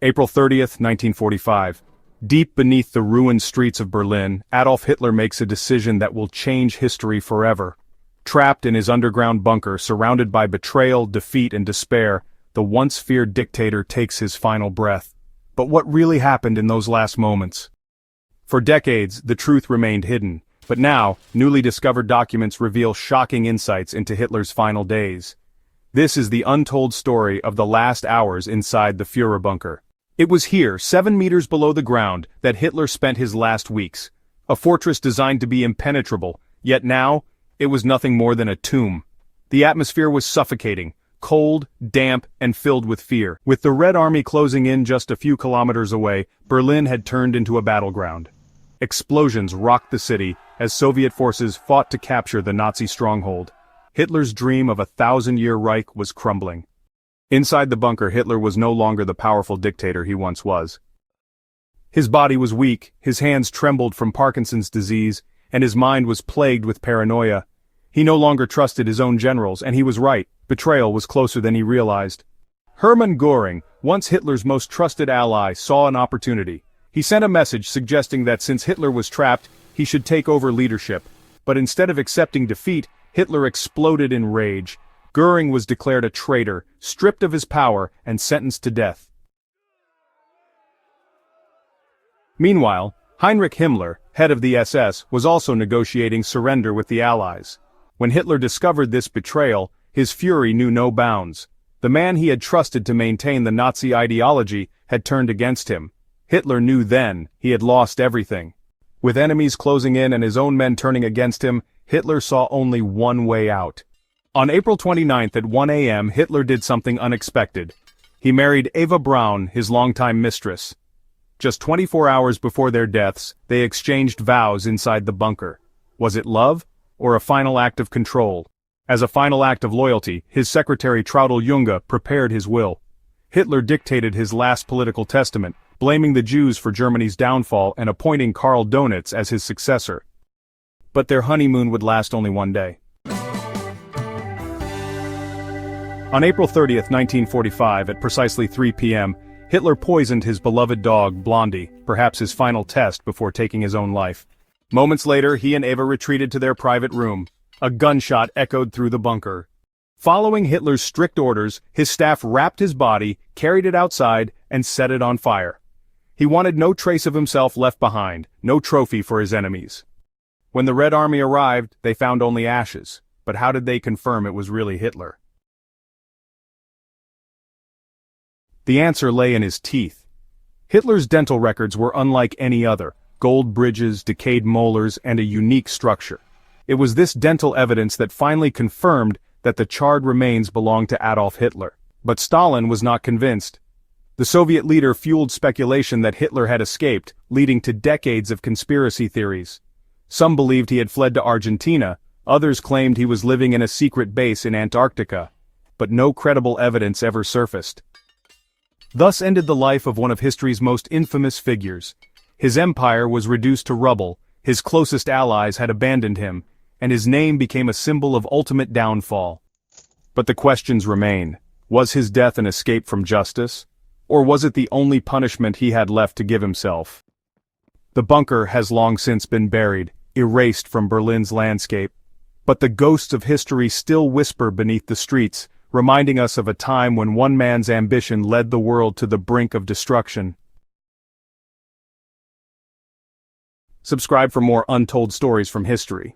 April 30th, 1945. Deep beneath the ruined streets of Berlin, Adolf Hitler makes a decision that will change history forever. Trapped in his underground bunker, surrounded by betrayal, defeat, and despair, the once-feared dictator takes his final breath. But what really happened in those last moments? For decades, the truth remained hidden, but now, newly discovered documents reveal shocking insights into Hitler's final days. This is the untold story of the last hours inside the Führerbunker. It was here, 7 meters below the ground, that Hitler spent his last weeks. A fortress designed to be impenetrable, yet now, it was nothing more than a tomb. The atmosphere was suffocating, cold, damp, and filled with fear. With the Red Army closing in just a few kilometers away, Berlin had turned into a battleground. Explosions rocked the city as Soviet forces fought to capture the Nazi stronghold. Hitler's dream of a 1,000-year Reich was crumbling. Inside the bunker, Hitler was no longer the powerful dictator he once was. His body was weak, his hands trembled from Parkinson's disease, and his mind was plagued with paranoia. He no longer trusted his own generals, and he was right. Betrayal was closer than he realized. Hermann Göring, once Hitler's most trusted ally, saw an opportunity. He sent a message suggesting that since Hitler was trapped, he should take over leadership. But instead of accepting defeat, Hitler exploded in rage. Göring was declared a traitor, stripped of his power, and sentenced to death. Meanwhile, Heinrich Himmler, head of the SS, was also negotiating surrender with the Allies. When Hitler discovered this betrayal, his fury knew no bounds. The man he had trusted to maintain the Nazi ideology had turned against him. Hitler knew then he had lost everything. With enemies closing in and his own men turning against him, Hitler saw only one way out. On April 29th at 1 a.m., Hitler did something unexpected. He married Eva Braun, his longtime mistress. Just 24 hours before their deaths, they exchanged vows inside the bunker. Was it love, or a final act of control? As a final act of loyalty, his secretary Traudl Junge prepared his will. Hitler dictated his last political testament, blaming the Jews for Germany's downfall and appointing Karl Donitz as his successor. But their honeymoon would last only one day. On April 30th, 1945, at precisely 3 p.m., Hitler poisoned his beloved dog, Blondie, perhaps his final test before taking his own life. Moments later, he and Eva retreated to their private room. A gunshot echoed through the bunker. Following Hitler's strict orders, his staff wrapped his body, carried it outside, and set it on fire. He wanted no trace of himself left behind, no trophy for his enemies. When the Red Army arrived, they found only ashes. But how did they confirm it was really Hitler? The answer lay in his teeth. Hitler's dental records were unlike any other: gold bridges, decayed molars, and a unique structure. It was this dental evidence that finally confirmed that the charred remains belonged to Adolf Hitler. But Stalin was not convinced. The Soviet leader fueled speculation that Hitler had escaped, leading to decades of conspiracy theories. Some believed he had fled to Argentina, others claimed he was living in a secret base in Antarctica. But no credible evidence ever surfaced. Thus ended the life of one of history's most infamous figures. His empire was reduced to rubble, his closest allies had abandoned him, and his name became a symbol of ultimate downfall. But the questions remain. Was his death an escape from justice? Or was it the only punishment he had left to give himself? The bunker has long since been buried, erased from Berlin's landscape. But the ghosts of history still whisper beneath the streets, reminding us of a time when one man's ambition led the world to the brink of destruction. Subscribe for more untold stories from history.